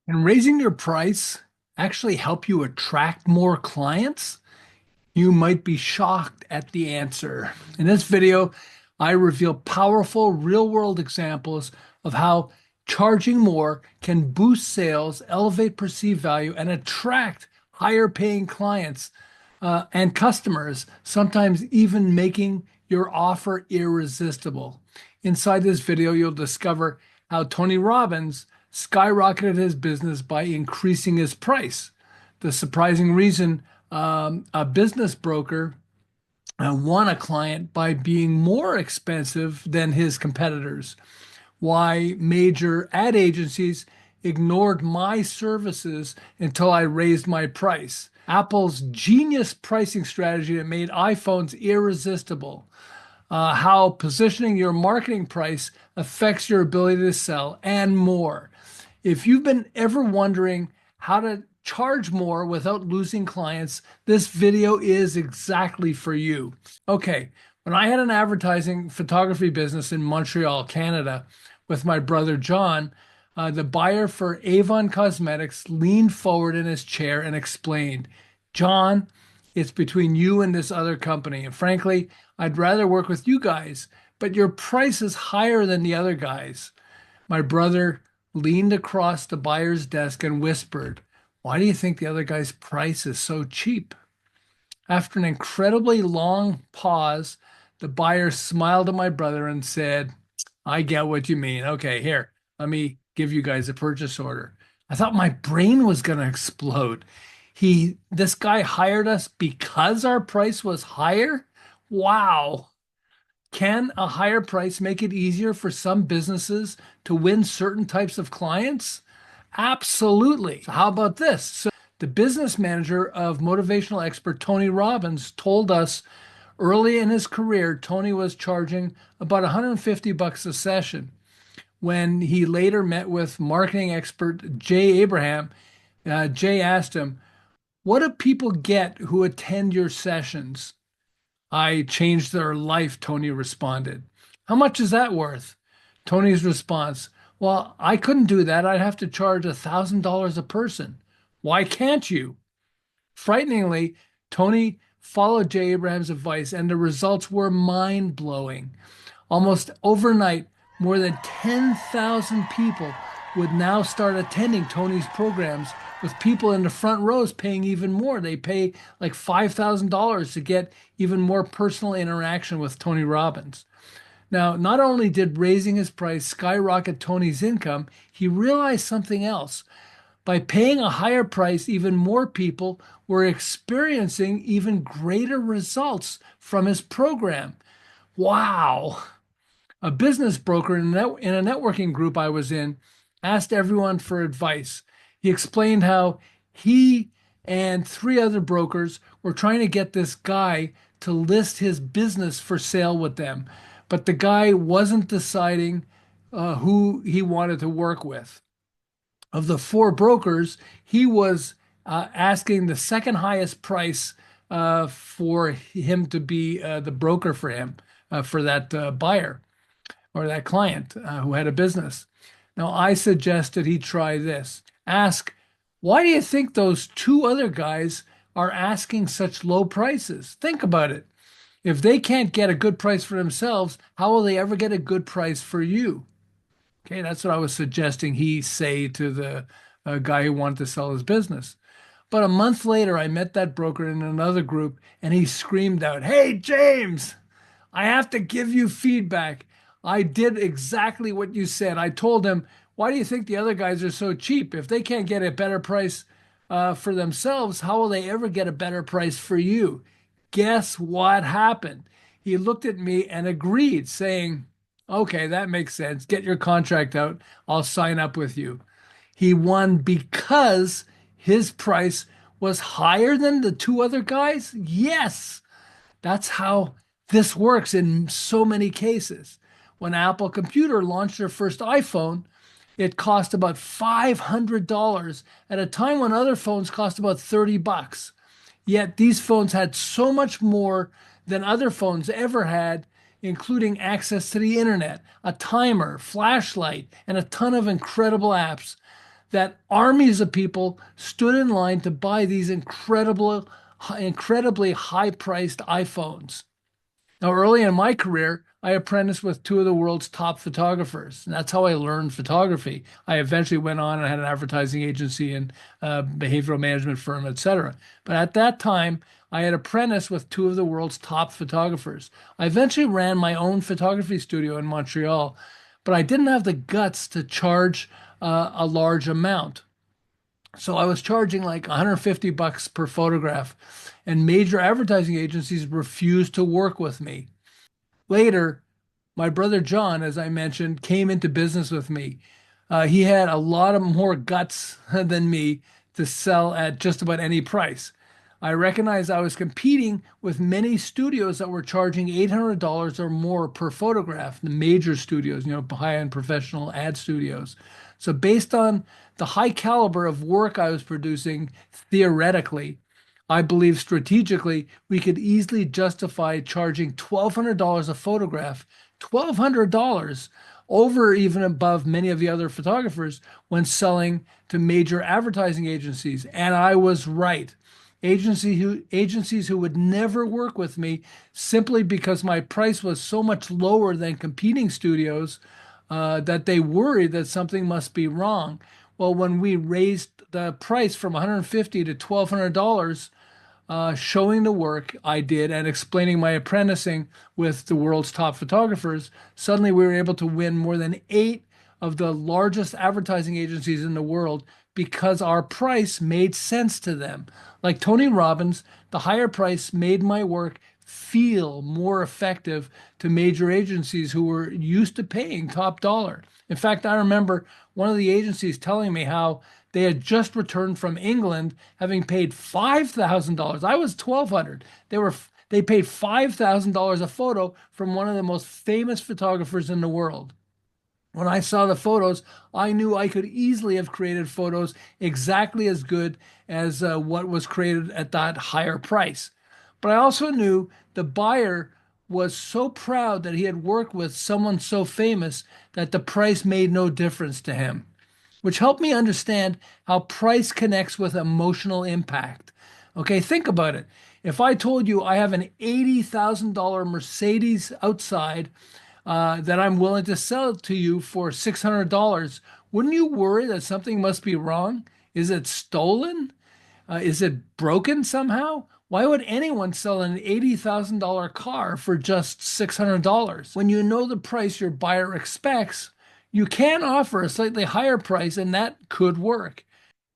Can raising your price actually help you attract more clients? You might be shocked at the answer. In this video, I reveal powerful real-world examples of how charging more can boost sales, elevate perceived value, and attract higher paying clients and customers, sometimes even making your offer irresistible. Inside this video, you'll discover how Tony Robbins skyrocketed his business by increasing his price. The surprising reason a business broker won a client by being more expensive than his competitors. Why major ad agencies ignored my services until I raised my price. Apple's genius pricing strategy that made iPhones irresistible. How positioning your marketing price affects your ability to sell, and more. If you've been ever wondering how to charge more without losing clients, this video is exactly for you. Okay, when I had an advertising photography business in Montreal, Canada, with my brother John, the buyer for Avon Cosmetics leaned forward in his chair and explained, "John, it's between you and this other company. And frankly, I'd rather work with you guys, but your price is higher than the other guys." My brother leaned across the buyer's desk and whispered, "Why do you think the other guy's price is so cheap?" After an incredibly long pause, the buyer smiled at my brother and said, "I get what you mean. Okay, here, let me give you guys a purchase order." I thought my brain was going to explode. This guy hired us because our price was higher? Wow. Can a higher price make it easier for some businesses to win certain types of clients? Absolutely. So how about this? So the business manager of motivational expert Tony Robbins told us early in his career, Tony was charging about 150 bucks a session. When he later met with marketing expert Jay Abraham, Jay asked him, "What do people get who attend your sessions?" "I changed their life," Tony responded. "How much is that worth?" Tony's response, "Well, I couldn't do that. I'd have to charge $1,000 a person." "Why can't you?" Frighteningly, Tony followed Jay Abraham's advice, and the results were mind-blowing. Almost overnight, more than 10,000 people would now start attending Tony's programs, with people in the front rows paying even more. They pay like $5,000 to get even more personal interaction with Tony Robbins. Now, not only did raising his price skyrocket Tony's income, he realized something else. By paying a higher price, even more people were experiencing even greater results from his program. Wow. A business broker in a networking group I was in asked everyone for advice. He explained how he and three other brokers were trying to get this guy to list his business for sale with them, but the guy wasn't deciding who he wanted to work with. Of the four brokers, he was asking the second highest price for him to be the broker for him, for that buyer or that client who had a business. Now, I suggested he try this. Ask, "Why do you think those two other guys are asking such low prices?" Think about it. If they can't get a good price for themselves, how will they ever get a good price for you? Okay, that's what I was suggesting he say to the guy who wanted to sell his business. But a month later, I met that broker in another group, and he screamed out, "Hey, James, I have to give you feedback. I did exactly what you said." I told him, "Why do you think the other guys are so cheap? If they can't get a better price for themselves, how will they ever get a better price for you?" Guess what happened? He looked at me and agreed, saying, "Okay, that makes sense. Get your contract out. I'll sign up with you." He won because his price was higher than the two other guys? Yes. That's how this works in so many cases. When Apple Computer launched their first iPhone, it cost about $500 at a time when other phones cost about 30 bucks. Yet these phones had so much more than other phones ever had, including access to the internet, a timer, flashlight, and a ton of incredible apps. that armies of people stood in line to buy these incredibly high-priced iPhones. Now, early in my career, I apprenticed with two of the world's top photographers, and that's how I learned photography. I eventually went on and had an advertising agency and behavioral management firm, etc. But at that time, I had apprenticed with two of the world's top photographers. I eventually ran my own photography studio in Montreal, but I didn't have the guts to charge a large amount. So I was charging like 150 bucks per photograph, and major advertising agencies refused to work with me. Later, my brother John, as I mentioned, came into business with me. He had a lot of more guts than me to sell at just about any price. I recognized I was competing with many studios that were charging $800 or more per photograph, the major studios, high-end professional ad studios. So based on the high caliber of work I was producing, theoretically, I believe strategically, we could easily justify charging $1,200 a photograph, $1,200 over even above many of the other photographers when selling to major advertising agencies. And I was right. Agencies who would never work with me simply because my price was so much lower than competing studios that they worried that something must be wrong. Well, when we raised the price from $150 to $1,200, showing the work I did and explaining my apprenticing with the world's top photographers, suddenly we were able to win more than 8 of the largest advertising agencies in the world because our price made sense to them. Like Tony Robbins, the higher price made my work feel more effective to major agencies who were used to paying top dollar. In fact, I remember one of the agencies telling me how they had just returned from England, having paid $5,000. I was 1,200. They paid $5,000 a photo from one of the most famous photographers in the world. When I saw the photos, I knew I could easily have created photos exactly as good as what was created at that higher price. But I also knew the buyer was so proud that he had worked with someone so famous that the price made no difference to him, which helped me understand how price connects with emotional impact. Okay, think about it. If I told you I have an $80,000 Mercedes outside that I'm willing to sell to you for $600, wouldn't you worry that something must be wrong? Is it stolen? Is it broken somehow? Why would anyone sell an $80,000 car for just $600? When you know the price your buyer expects, you can offer a slightly higher price, and that could work.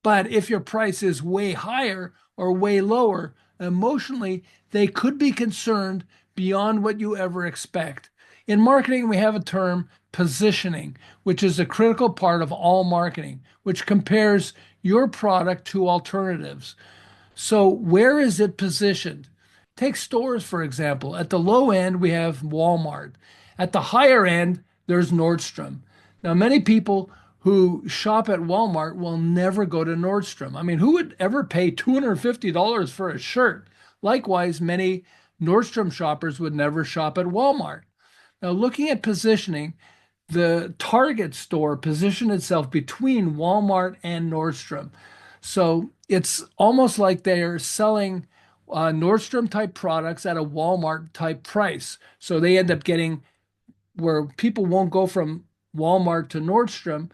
But if your price is way higher or way lower, emotionally, they could be concerned beyond what you ever expect. In marketing, we have a term, positioning, which is a critical part of all marketing, which compares your product to alternatives. So, where is it positioned? Take stores, for example. At the low end, we have Walmart. At the higher end, there's Nordstrom. Now, many people who shop at Walmart will never go to Nordstrom. I mean, who would ever pay $250 for a shirt? Likewise, many Nordstrom shoppers would never shop at Walmart. Now, looking at positioning, the Target store positioned itself between Walmart and Nordstrom. So it's almost like they are selling Nordstrom type products at a Walmart type price. So they end up getting where people won't go from Walmart to Nordstrom.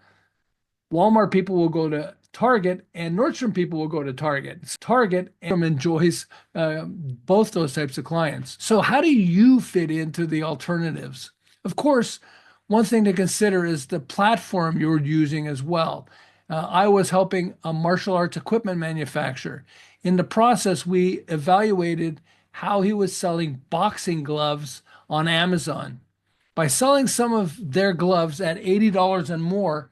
Walmart people will go to Target, and Nordstrom people will go to Target. Target enjoys both those types of clients. So how do you fit into the alternatives? Of course, one thing to consider is the platform you're using as well. I was helping a martial arts equipment manufacturer. In the process, we evaluated how he was selling boxing gloves on Amazon. By selling some of their gloves at $80 and more,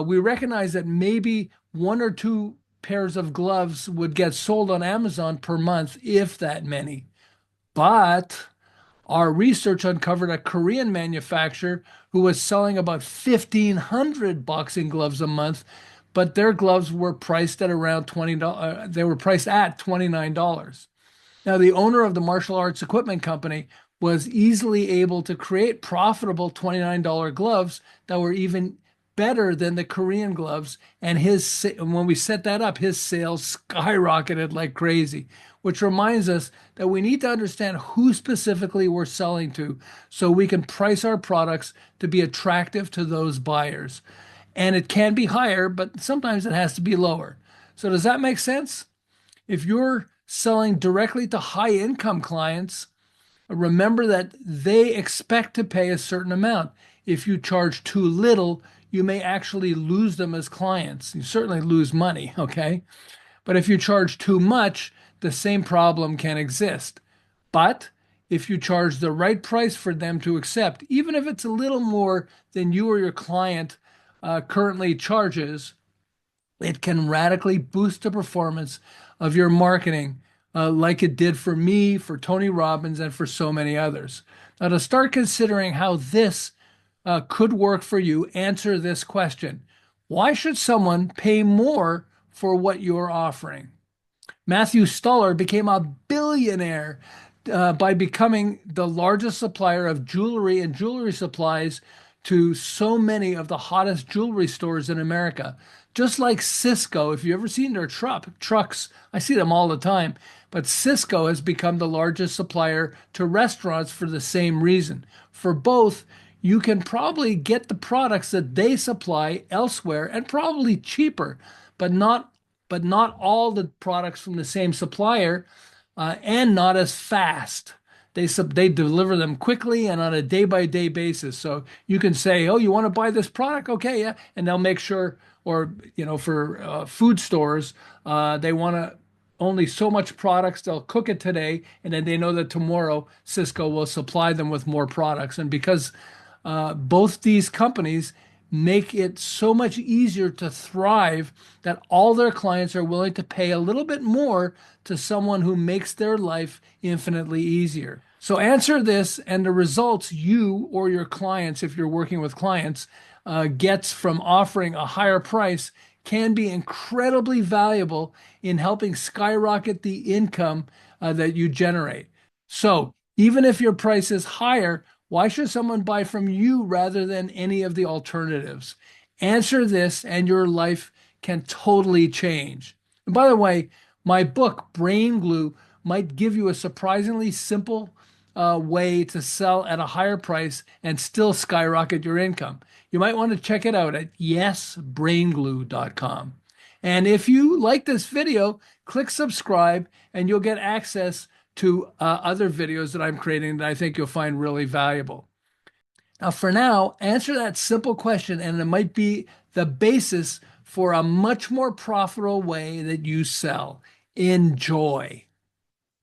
we recognized that maybe 1 or 2 pairs of gloves would get sold on Amazon per month, if that many. But our research uncovered a Korean manufacturer who was selling about 1,500 boxing gloves a month, but their gloves were priced at around $20. They were priced at $29. Now, the owner of the martial arts equipment company was easily able to create profitable $29 gloves that were even better than the Korean gloves. And when we set that up, his sales skyrocketed like crazy, which reminds us that we need to understand who specifically we're selling to so we can price our products to be attractive to those buyers. And it can be higher, but sometimes it has to be lower. So does that make sense? If you're selling directly to high income clients, remember that they expect to pay a certain amount. If you charge too little, you may actually lose them as clients. You certainly lose money, okay? But if you charge too much, the same problem can exist. But if you charge the right price for them to accept, even if it's a little more than you or your client currently charges, it can radically boost the performance of your marketing, like it did for me, for Tony Robbins, and for so many others. Now, to start considering how this could work for you, answer this question. Why should someone pay more for what you're offering? Matthew Stuller became a billionaire by becoming the largest supplier of jewelry and jewelry supplies to so many of the hottest jewelry stores in America. Just like Sisco, if you've ever seen their trucks, I see them all the time, but Sisco has become the largest supplier to restaurants for the same reason. For both, you can probably get the products that they supply elsewhere and probably cheaper, but not all the products from the same supplier, and not as fast. They deliver them quickly and on a day-by-day basis. So you can say, "Oh, you want to buy this product? Okay, yeah," and they'll make sure. Or for food stores, they want to only so much products. They'll cook it today, and then they know that tomorrow Sisco will supply them with more products. And because both these companies make it so much easier to thrive that all their clients are willing to pay a little bit more to someone who makes their life infinitely easier. So answer this, and the results you or your clients, if you're working with clients, gets from offering a higher price can be incredibly valuable in helping skyrocket the income that you generate. So even if your price is higher, why should someone buy from you rather than any of the alternatives? Answer this, and your life can totally change. And by the way, my book, Brain Glue, might give you a surprisingly simple way to sell at a higher price and still skyrocket your income. You might want to check it out at yesbrainglue.com. And if you like this video, click subscribe and you'll get access to other videos that I'm creating that I think you'll find really valuable. Now, for now, answer that simple question, and it might be the basis for a much more profitable way that you sell. Enjoy.